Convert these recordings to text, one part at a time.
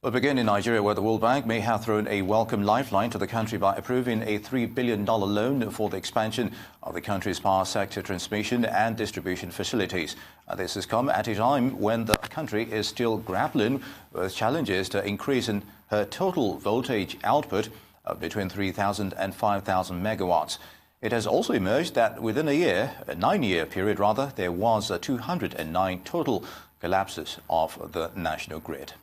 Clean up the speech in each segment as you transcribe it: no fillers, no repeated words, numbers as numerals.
We'll begin in Nigeria, where the World Bank may have thrown a welcome lifeline to the country by approving a $3 billion loan for the expansion of the country's power sector transmission and distribution facilities. This has come at a time when the country is still grappling with challenges to increasing her total voltage output of between 3,000 and 5,000 megawatts. It has also emerged that within a 9-year period rather, there was 209 total collapses of the national grid.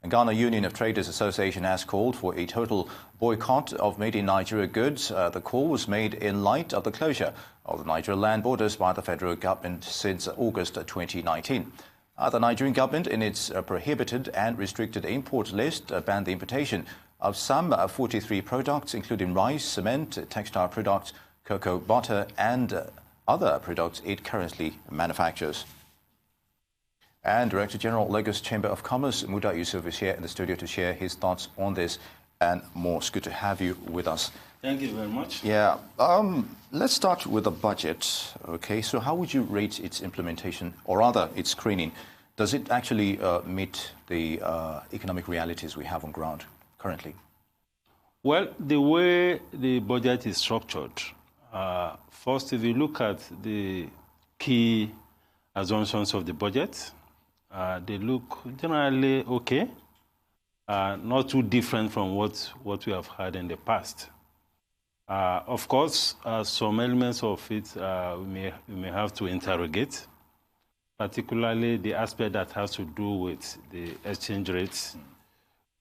The Ghana Union of Traders Association has called for a total boycott of made-in-Nigeria goods. The call was made in light of the closure of the Nigeria land borders by the federal government since August 2019. The Nigerian government, in its prohibited and restricted import list, banned the importation of some 43 products, including rice, cement, textile products, cocoa butter, and other products it currently manufactures. And Director General Lagos Chamber of Commerce, Muda Yusuf, is here in the studio to share his thoughts on this and more. It's good to have you with us. Thank you very much. Yeah. Let's start with the budget. Okay. So how would you rate its implementation, or rather its screening? Does it actually meet the economic realities we have on ground currently? Well, the way the budget is structured, first, if you look at the key assumptions of the budget, they look generally okay, not too different from what we have had in the past. Of course, some elements of it we may have to interrogate, particularly the aspect that has to do with the exchange rates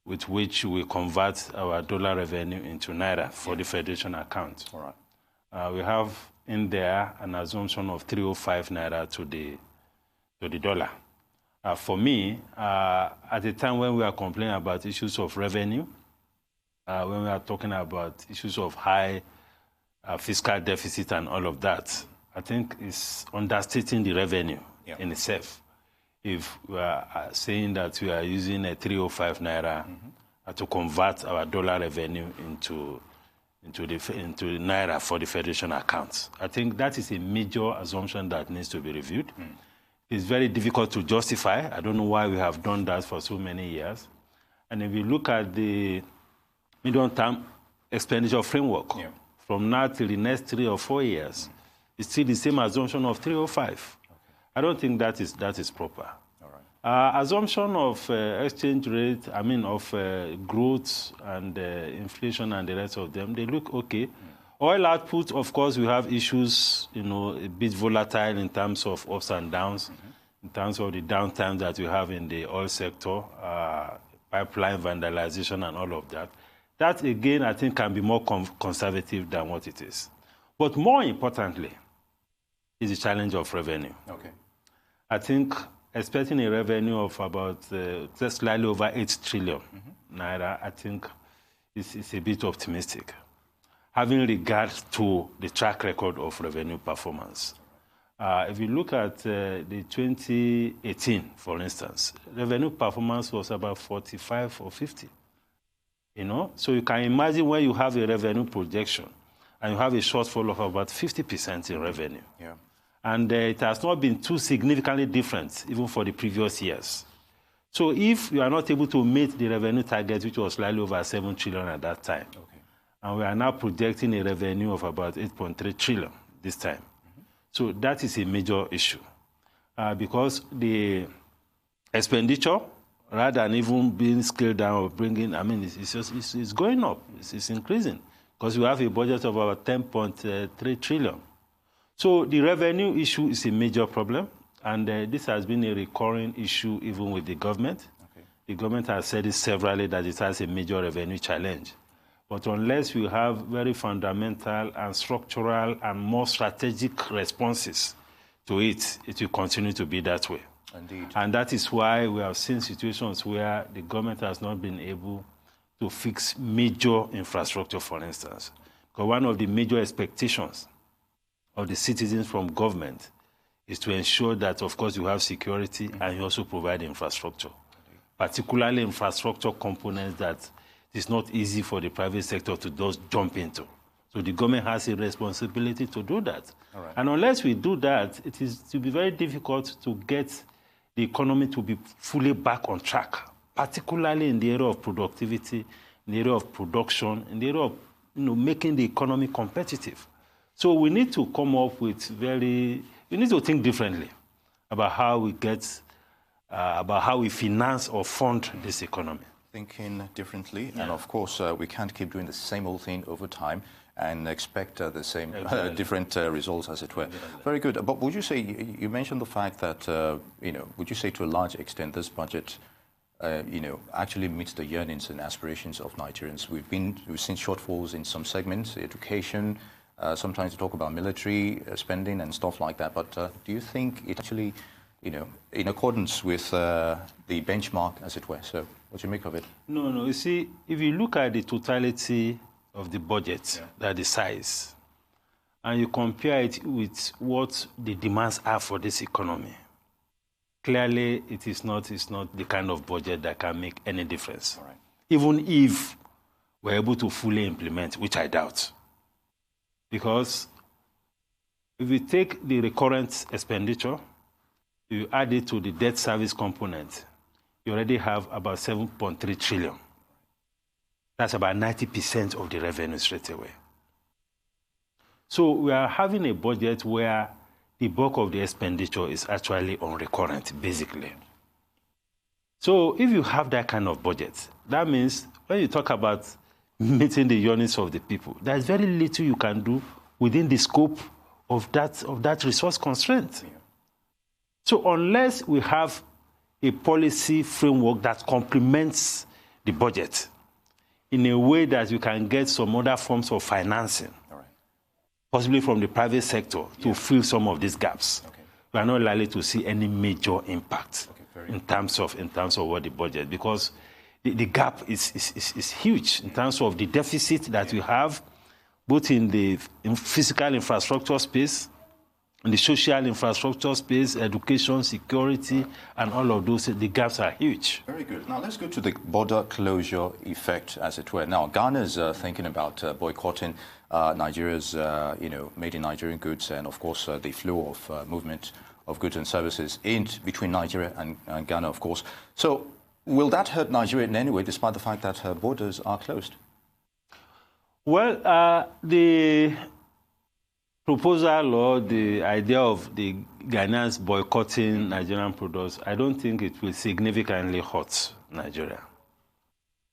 with which we convert our dollar revenue into naira for the Federation account. All right. We have in there an assumption of 305 naira to the dollar. For me, at the time when we are complaining about issues of revenue, when we are talking about issues of high fiscal deficit and all of that, I think it's understating the revenue in itself. If we are saying that we are using a 305 naira to convert our dollar revenue into naira for the Federation accounts, I think that is a major assumption that needs to be reviewed. It's very difficult to justify. I don't know why we have done that for so many years. And if you look at the medium-term expenditure framework, from now till the next 3 or 4 years, it's still the same assumption of 305. Okay. I don't think that is proper. All right. Assumption of exchange rate, of growth and inflation and the rest of them, they look okay. Oil output, of course, we have issues, a bit volatile in terms of ups and downs, in terms of the downtime that we have in the oil sector, pipeline vandalization and all of that. That, again, I think can be more conservative than what it is. But more importantly is the challenge of revenue. Okay. I think expecting a revenue of about just slightly over 8 trillion naira, I think is a bit optimistic, having regard to the track record of revenue performance. If you look at the 2018, for instance, revenue performance was about 45 or 50. So you can imagine when you have a revenue projection and you have a shortfall of about 50% in revenue. Yeah. And it has not been too significantly different, even for the previous years. So if you are not able to meet the revenue target, which was slightly over 7 trillion at that time, and we are now projecting a revenue of about 8.3 trillion this time. So that is a major issue because the expenditure, rather than even being scaled down or bringing, it's going up, it's increasing because we have a budget of about 10.3 trillion. So the revenue issue is a major problem, and this has been a recurring issue even with the government. Okay. The government has said it severally that it has a major revenue challenge. But unless we have very fundamental and structural and more strategic responses to it, it will continue to be that way. Indeed. And that is why we have seen situations where the government has not been able to fix major infrastructure, for instance. Because one of the major expectations of the citizens from government is to ensure that, of course, you have security and you also provide infrastructure, particularly infrastructure components that it's not easy for the private sector to just jump into. So the government has a responsibility to do that. All right. And unless we do that, it will be very difficult to get the economy to be fully back on track particularly in the area of productivity, in the area of production, in the area of making the economy competitive. So we need to come up with we need to think differently about how we about how we finance or fund this economy. Thinking differently, and of course we can't keep doing the same old thing over time and expect the same different results, as it were. Very good. But would you say, you mentioned the fact that, would you say to a large extent this budget, actually meets the yearnings and aspirations of Nigerians? We've seen shortfalls in some segments, education, sometimes we talk about military spending and stuff like that. But do you think it actually, in accordance with the benchmark, as it were? So what do you make of it? No. You see, if you look at the totality of the budget, that the size, and you compare it with what the demands are for this economy, clearly it's not the kind of budget that can make any difference. All right. Even if we're able to fully implement, which I doubt. Because if you take the recurrent expenditure, you add it to the debt service component, you already have about 7.3 trillion. That's about 90% of the revenue straight away. So we are having a budget where the bulk of the expenditure is actually on recurrent, basically. So if you have that kind of budget, that means when you talk about meeting the yearnings of the people, there's very little you can do within the scope of that resource constraint. Yeah. So unless we have a policy framework that complements the budget in a way that you can get some other forms of financing, possibly from the private sector, to fill some of these gaps, we are not likely to see any major impact in terms of what the budget, because the gap is huge in terms of the deficit that we have, both in the physical infrastructure space, in the social infrastructure space, education, security, and all of those. The gaps are huge. Very good. Now let's go to the border closure effect, as it were. Now Ghana is thinking about boycotting Nigeria's, made in Nigerian goods, and of course the flow of movement of goods and services between Nigeria and Ghana, of course. So will that hurt Nigeria in any way, despite the fact that her borders are closed? Well, the proposal or the idea of the Ghanaians boycotting Nigerian products, I don't think it will significantly hurt Nigeria.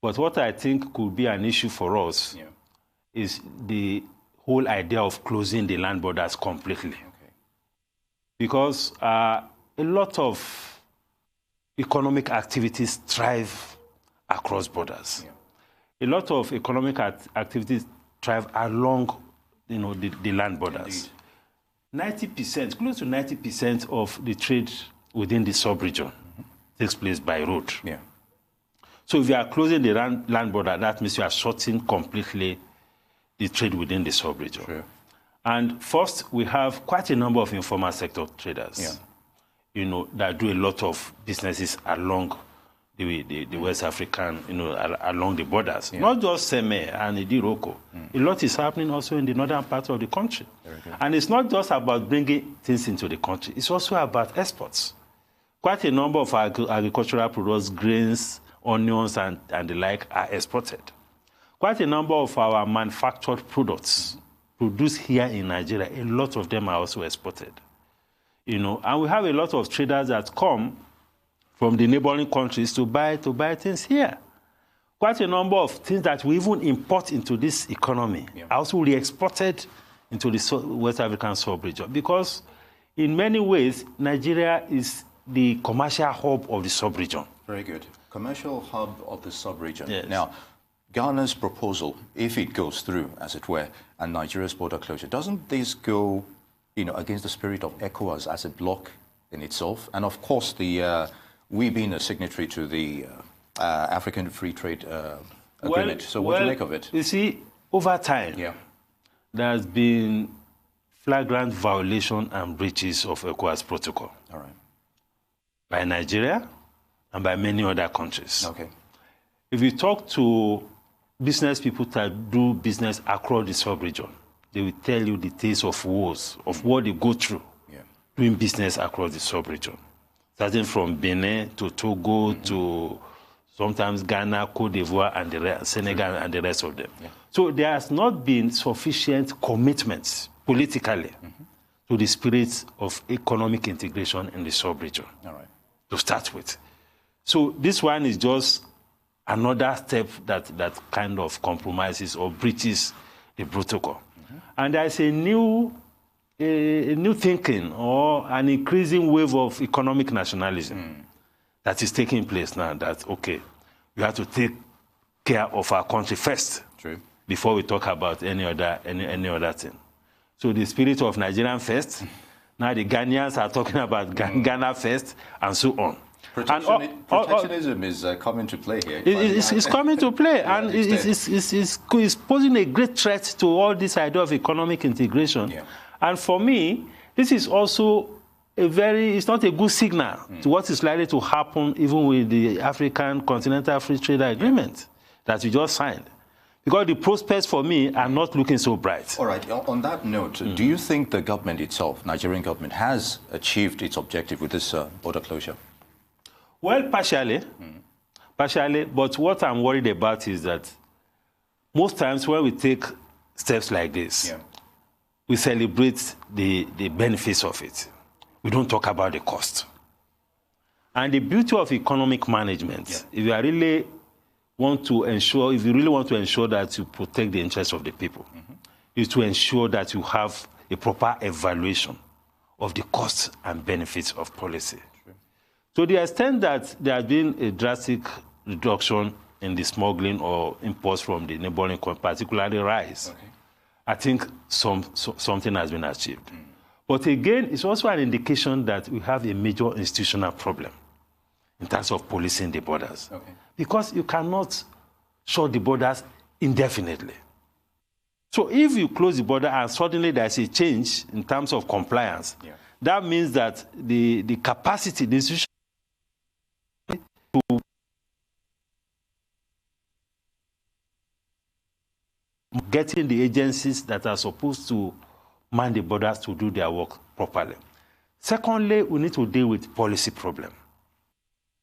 But what I think could be an issue for us is the whole idea of closing the land borders completely. Because a lot of economic activities thrive across borders. A lot of economic activities thrive along the land borders. 90%, close to 90% of the trade within the sub-region takes place by road. So if you are closing the land border, that means you are shutting completely the trade within the sub-region. Sure. And first, we have quite a number of informal sector traders, that do a lot of businesses along the West African, along the borders. Not just Seme and Idiroko. A lot is happening also in the northern part of the country. And it's not just about bringing things into the country. It's also about exports. Quite a number of agricultural products, grains, onions, and the like are exported. Quite a number of our manufactured products produced here in Nigeria, a lot of them are also exported. And we have a lot of traders that come from the neighboring countries to buy things here. Quite a number of things that we even import into this economy are also re-exported into the West African sub-region, because in many ways, Nigeria is the commercial hub of the sub-region. Very good. Commercial hub of the sub-region. Yes. Now, Ghana's proposal, if it goes through, as it were, and Nigeria's border closure, doesn't this go, against the spirit of ECOWAS as a bloc in itself? And of course, we being a signatory to the African Free Trade Agreement. So what do you make of it? You see, over time, there has been flagrant violation and breaches of ECOWAS protocol. All right. By Nigeria and by many other countries. Okay. If you talk to business people that do business across the sub-region, they will tell you the tales of woes, of what they go through doing business across the sub-region. Starting from Benin to Togo to sometimes Ghana, Cote d'Ivoire, and Senegal, and the rest of them. Yeah. So there has not been sufficient commitments politically to the spirit of economic integration in the sub-region, to start with. So this one is just another step that kind of compromises or breaches the protocol. And there is a new thinking or an increasing wave of economic nationalism that is taking place now, that, okay, we have to take care of our country first before we talk about any other thing. So the spirit of Nigerian first, now the Ghanaians are talking about Ghana first, and so on. Protectionism is coming to play here. It's coming to play, and it's posing a great threat to all this idea of economic integration. Yeah. And for me, this is also it's not a good signal to what is likely to happen even with the African Continental Free Trade Agreement that we just signed. Because the prospects for me are not looking so bright. All right, on that note, do you think the government itself, Nigerian government, has achieved its objective with this border closure? Well, partially, but what I'm worried about is that most times when we take steps like this, we celebrate the benefits of it. We don't talk about the cost. And the beauty of economic management, if you really want to ensure that you protect the interests of the people, is to ensure that you have a proper evaluation of the costs and benefits of policy. To the extent that there has been a drastic reduction in the smuggling or imports from the neighboring countries, particularly rice, I think something has been achieved. But again, it's also an indication that we have a major institutional problem in terms of policing the borders. Because you cannot shut the borders indefinitely. So if you close the border and suddenly there's a change in terms of compliance, that means that the capacity, the institution to getting the agencies that are supposed to man the borders to do their work properly. Secondly, we need to deal with policy problem.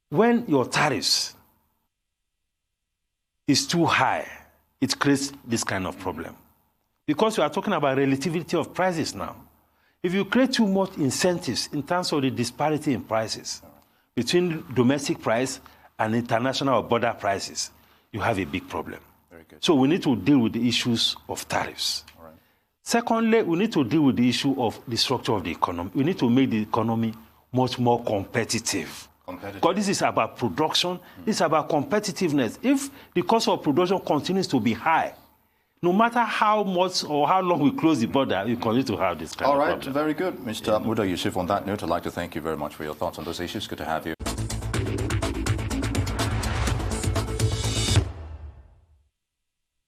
When your tariffs is too high, it creates this kind of problem. Because we are talking about relativity of prices now. If you create too much incentives in terms of the disparity in prices between domestic price and international or border prices, you have a big problem. Very good. So we need to deal with the issues of tariffs. All right. Secondly, we need to deal with the issue of the structure of the economy. We need to make the economy much more competitive. Because this is about production, this is about competitiveness. If the cost of production continues to be high, no matter how much or how long we close the border, we continue to have this kind of problem. All right, very good. Mr. Muda Yusuf, on that note, I'd like to thank you very much for your thoughts on those issues. Good to have you.